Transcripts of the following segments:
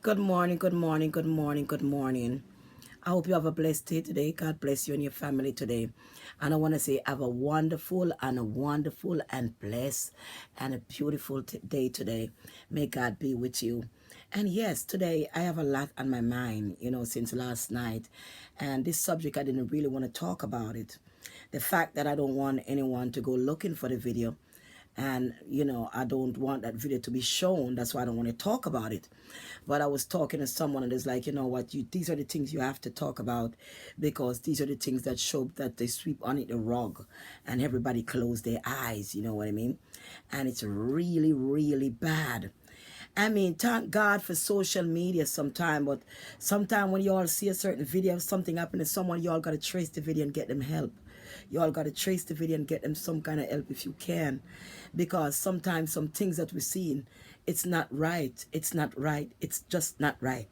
Good morning, good morning, good morning, good morning. I hope you have a blessed day today. God bless you and your family today. And I want to say, have a wonderful and blessed and a beautiful day today. May God be with you. And yes, today I have a lot on my mind, since last night. And this subject, I didn't really want to talk about it. The fact that I don't want anyone to go looking for the video, and I don't want that video to be shown. That's why I don't want to talk about it. But I was talking to someone, and it's like, you know what, these are the things you have to talk about, because these are the things that show that they sweep on it the rug and everybody close their eyes, you know what I mean? And it's really, really bad. I mean, thank God for social media sometime, but sometime when you all see a certain video of something happen to someone, you all got to trace the video and get them help. You all got to trace the video and get them some kind of help if you can. Because sometimes some things that we're seeing, it's not right. It's not right. It's just not right.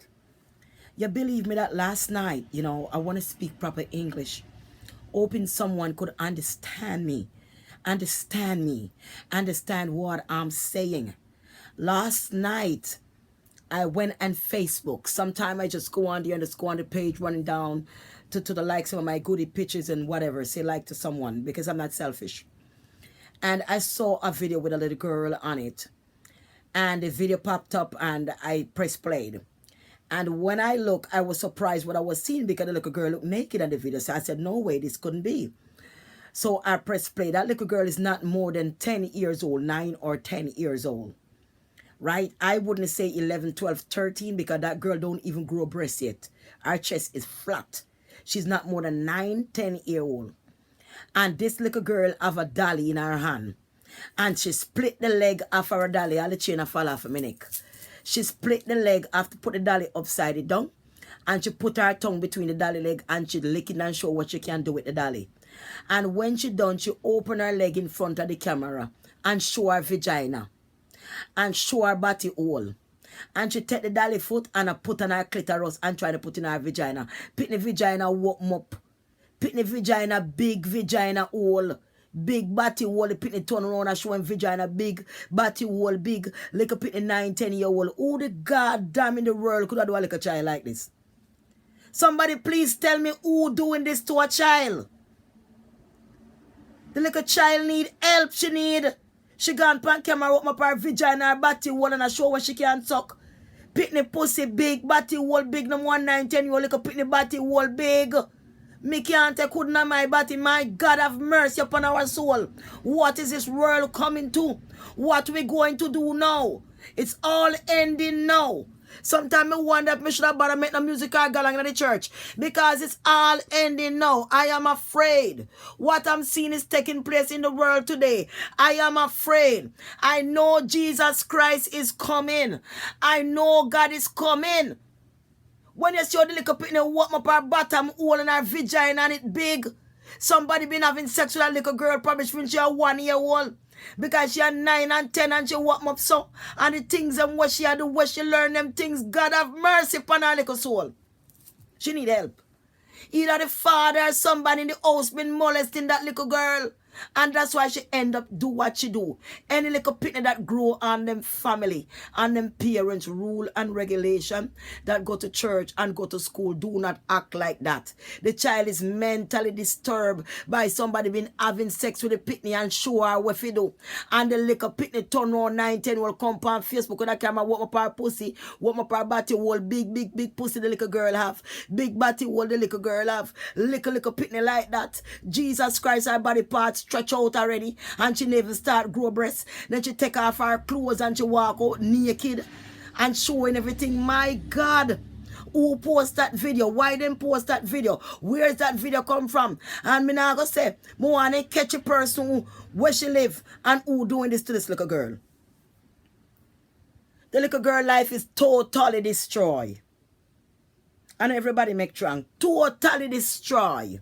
You believe me that last night, I want to speak proper English. Hoping someone could understand me, understand what I'm saying. Last night, I went on Facebook. Sometime I just go on there and just go on the page, running down to the likes of my goodie pictures and whatever, say like to someone, because I'm not selfish. And I saw a video with a little girl on it. And the video popped up and I pressed play. And when I look, I was surprised what I was seeing, because the little girl looked naked in the video. So I said, no way, this couldn't be. So I pressed play. That little girl is not more than 10 years old, 9 or 10 years old. Right? I wouldn't say 11, 12, 13, because that girl don't even grow breasts yet. Her chest is flat. She's not more than 9, 10-year-old. And this little girl have a dolly in her hand. And she split the leg off her dolly. All the chain fall off of my neck. She split the leg after put the dolly upside it down. And she put her tongue between the dolly leg and she lick it and show what she can do with the dolly. And when she done, she open her leg in front of the camera and show her vagina. And show her body hole. And she take the dolly foot and I put on her clitoris and try to put in her vagina. Pick the vagina, walk up. Pick the vagina, big vagina hole. Big body hole. Pick the turn around and show him vagina, big body hole, big. Like a pick the 9, 10-year-old. Who the goddamn in the world could I do a little child like this? Somebody please tell me who doing this to a child. The little child need help. She gone pan camera open up her vagina, her body hole, and I show what she can suck. Pitney pussy big, body hole big, no 1, 9, 10-year-old, little pitney body hole big. Me can't take good on my body. My God have mercy upon our soul. What is this world coming to? What we going to do now? It's all ending now. Sometimes I wonder if I should have better make the music or go in the church. Because it's all ending now. I am afraid. What I'm seeing is taking place in the world today. I am afraid. I know Jesus Christ is coming. I know God is coming. When you see the little pitney walk up her bottom hole in her vagina and it big. Somebody been having sex with a little girl probably when she a 1-year-old. Because she a 9 and 10 and she walk up so. And the things and what she do, what she learn them things. God have mercy upon her little soul. She need help. Either the father or somebody in the house been molesting that little girl. And that's why she end up do what she do. Any little pitney that grow on them family and them parents rule and regulation that go to church and go to school, do not act like that. The child is mentally disturbed by somebody been having sex with the pitney and show her what he do. And the little pitney turn around 9, 10 will come on Facebook with that camera, walk up her pussy, walk up her body hole, big pussy the little girl have, big body hole the little girl have, little pitney like that. Jesus Christ, her body parts stretch out already and she never start grow breasts. Then she take off her clothes and she walk out naked and showing everything. My God, who post that video? Why them post that video? Where's that video come from? And me now go say, me want to catch a person where she live and who doing this to this little girl. The little girl life is totally destroyed. And everybody make drunk. Totally destroyed.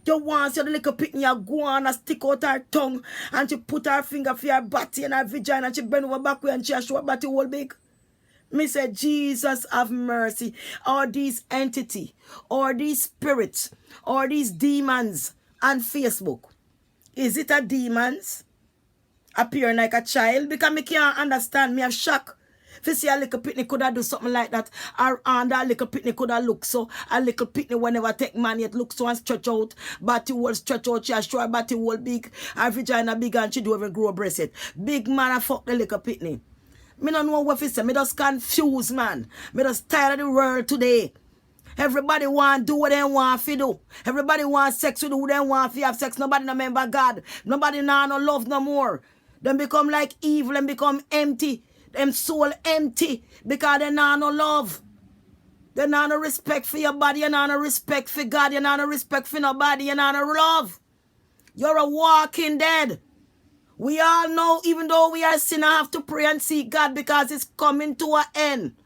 You want to see the little pitney you go on and stick out her tongue and she put her finger for her body and her vagina and she bend over backward and she show her body whole big. Me say, Jesus have mercy. All these entity, or these spirits, or these demons on Facebook. Is it a demons? Appearing like a child? Because me can't understand. Me have shock. If you see a little pitney could have do something like that, or and a little pitney could have look so, a little pitney whenever take man yet look so and stretch out, body will stretch out, she sure body will big, her vagina big and she do even grow breast it. Big man a fuck the little pitney. Me don't know what to say, me just confused man. Me just tired of the world today. Everybody want do what they want to do. Everybody want sex with who they want to have sex. Nobody no remember God. Nobody now no love no more. Them become like evil and become empty. Them soul empty because they now no love. They now no respect for your body. You now no respect for God. You now no respect for nobody. You now no love. You're a walking dead. We all know, even though we are sinner, have to pray and seek God because it's coming to an end.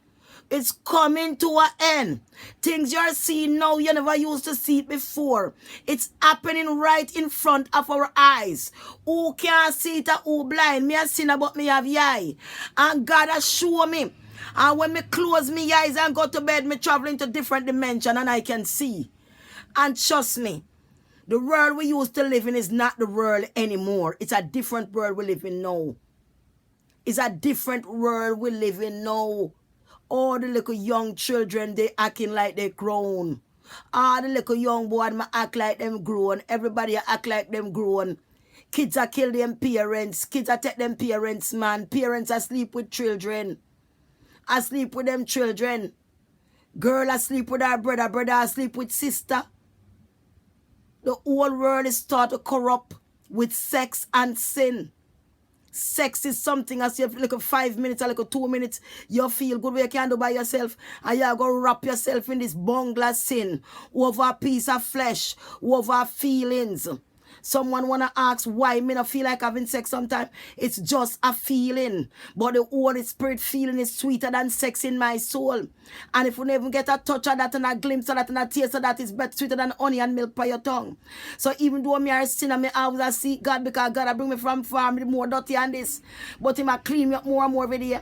It's coming to an end. Things you're seeing now, you never used to see it before. It's happening right in front of our eyes. Who can't see it or who blind? Me a sinner, but me have eye. And God has shown me. And when me close my eyes and go to bed, me travel into different dimension and I can see. And trust me, the world we used to live in is not the world anymore. It's a different world we live in now. It's a different world we live in now. All the little young children, they acting like they grown. All the little young boys act like them grown. Everybody act like them grown. Kids are kill them parents. Kids are take them parents, man. Parents are sleep with children. Asleep with them children. Girl asleep with her brother. Brother asleep with sister. The whole world is starting to corrupt with sex and sin. Sex is something as you have like a 5 minutes or like a 2 minutes, you feel good where you can do by yourself, and you're going to wrap yourself in this bungler sin over a piece of flesh, over feelings. Someone want to ask why me not feel like having sex sometimes. It's just a feeling. But the Holy Spirit feeling is sweeter than sex in my soul. And if we never get a touch of that and a glimpse of that and a taste of that, is better sweeter than honey and milk by your tongue. So even though me are a sinner, me always seek God because God bring me from farm more dirty and this. But He might clean me up more and more every day.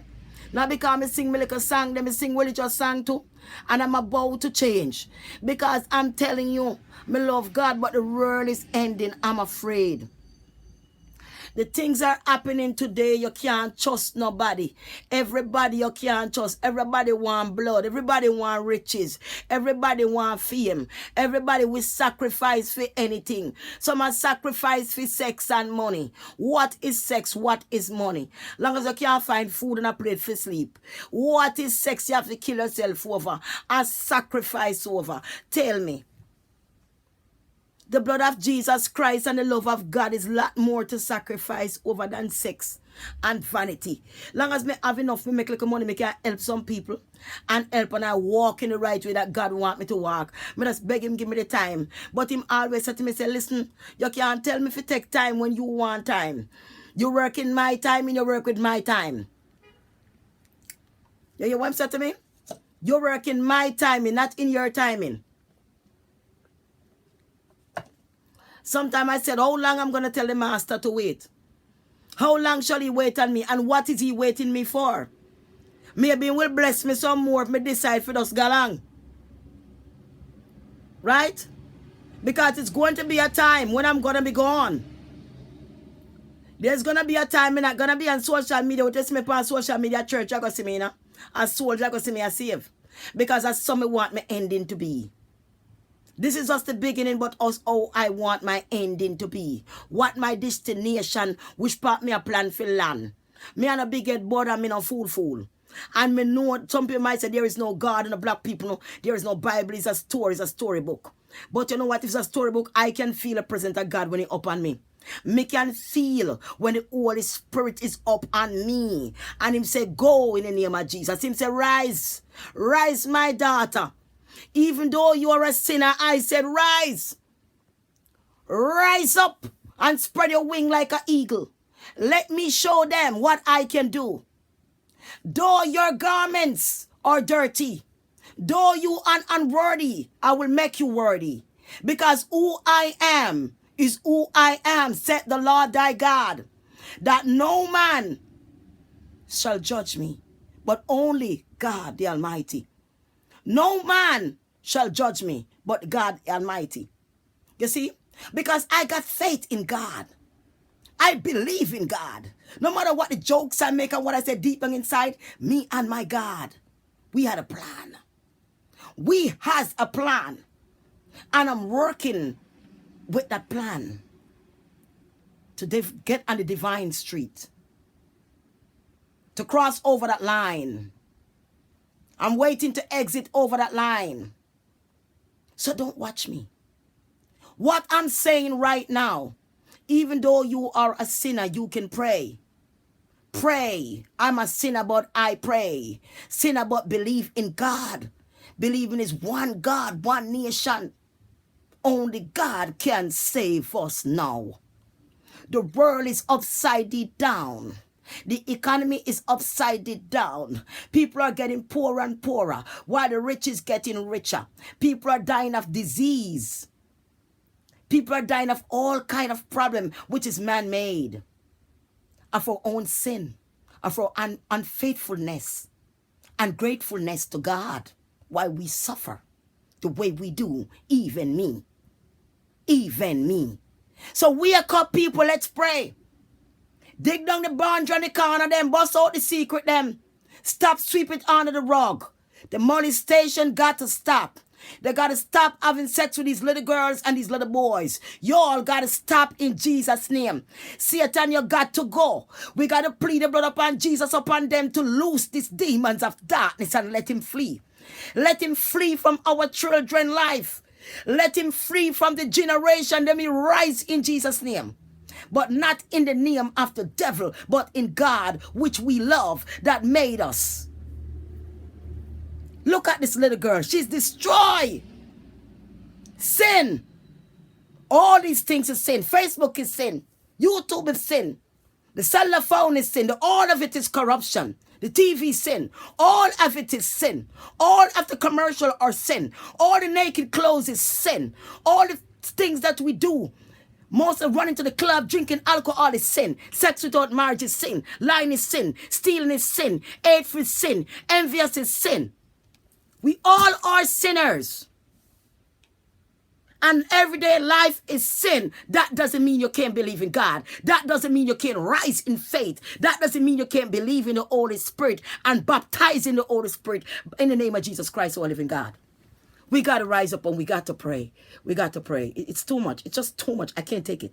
Now because me sing me like a song, then me sing religious song too. And I'm about to change. Because I'm telling you, me love God, but the world is ending. I'm afraid. The things are happening today. You can't trust nobody. Everybody you can't trust. Everybody want blood. Everybody want riches. Everybody want fame. Everybody will sacrifice for anything. Some are sacrifice for sex and money. What is sex? What is money? Long as you can't find food and a plate for sleep. What is sex you have to kill yourself over and sacrifice over? Tell me. The blood of Jesus Christ and the love of God is a lot more to sacrifice over than sex and vanity. Long as me have enough, me make little money, me can help some people and help and I walk in the right way that God want me to walk. Me just beg Him, give me the time. But Him always said to me, say, listen, you can't tell me if you take time when you want time. You work in my time and you work with my time. You hear what Him said to me? You work in my timing, not in your timing. Sometimes I said, how long I'm going to tell the master to wait? How long shall He wait on me? And what is He waiting me for? Maybe He will bless me some more if me decide for us go along. Right? Because it's going to be a time when I'm going to be gone. There's going to be a time I'm not going to be on social media. What is me on social media church? You're going to see me, you know? As soldier, you're going to see me as saved. Because that's some want my ending to be. This is just the beginning, but also how I want my ending to be. What my destination, which part me a plan for land. Me and a big head board and me no fool. And me know, some people might say there is no God in the black people. No, there is no Bible, it's a story, it's a storybook. But you know what, if it's a storybook, I can feel the presence of God when He up on me. Me can feel when the Holy Spirit is up on me. And Him say, go in the name of Jesus. Him say, rise, rise my daughter. Even though you are a sinner, I said, rise. Rise up and spread your wing like an eagle. Let me show them what I can do. Though your garments are dirty, though you are unworthy, I will make you worthy. Because who I am is who I am, said the Lord thy God. That no man shall judge me, but only God the Almighty. No man shall judge me, but God Almighty. You see? Because I got faith in God. I believe in God. No matter what the jokes I make and what I say deep down inside, me and my God, we had a plan. We has a plan. And I'm working with that plan to get on the divine street, to cross over that line. I'm waiting to exit over that line. So don't watch me. What I'm saying right now, even though you are a sinner, you can pray. Pray. I'm a sinner, but I pray. Sinner, but believe in God. Believe in his one God, one nation. Only God can save us now. The world is upside down. The economy is upside down. People are getting poorer and poorer, while the rich is getting richer. People are dying of disease. People are dying of all kind of problem, which is man-made, of our own sin, of our unfaithfulness and gratefulness to God, why we suffer the way we do, even me. Even me. So wake up, people, let's pray. Dig down the boundary on the corner, then bust out the secret, them. Stop sweeping it under the rug. The molestation got to stop. They got to stop having sex with these little girls and these little boys. Y'all got to stop in Jesus' name. Satan, you got to go. We got to plead the blood upon Jesus, upon them, to loose these demons of darkness and let him flee. Let him flee from our children's life. Let him flee from the generation. Let me rise in Jesus' name. But not in the name of the devil, but in God, which we love, that made us. Look at this little girl. She's destroyed. Sin. All these things is sin. Facebook is sin. YouTube is sin. The cellular phone is sin. All of it is corruption. The TV sin. All of it is sin. All of the commercial are sin. All the naked clothes is sin. All the things that we do, most of running to the club, drinking alcohol is sin. Sex without marriage is sin. Lying is sin. Stealing is sin. Hatred is sin. Envious is sin. We all are sinners. And everyday life is sin. That doesn't mean you can't believe in God. That doesn't mean you can't rise in faith. That doesn't mean you can't believe in the Holy Spirit and baptize in the Holy Spirit in the name of Jesus Christ, our living God. We got to rise up and we got to pray. We got to pray. It's too much. It's just too much. I can't take it.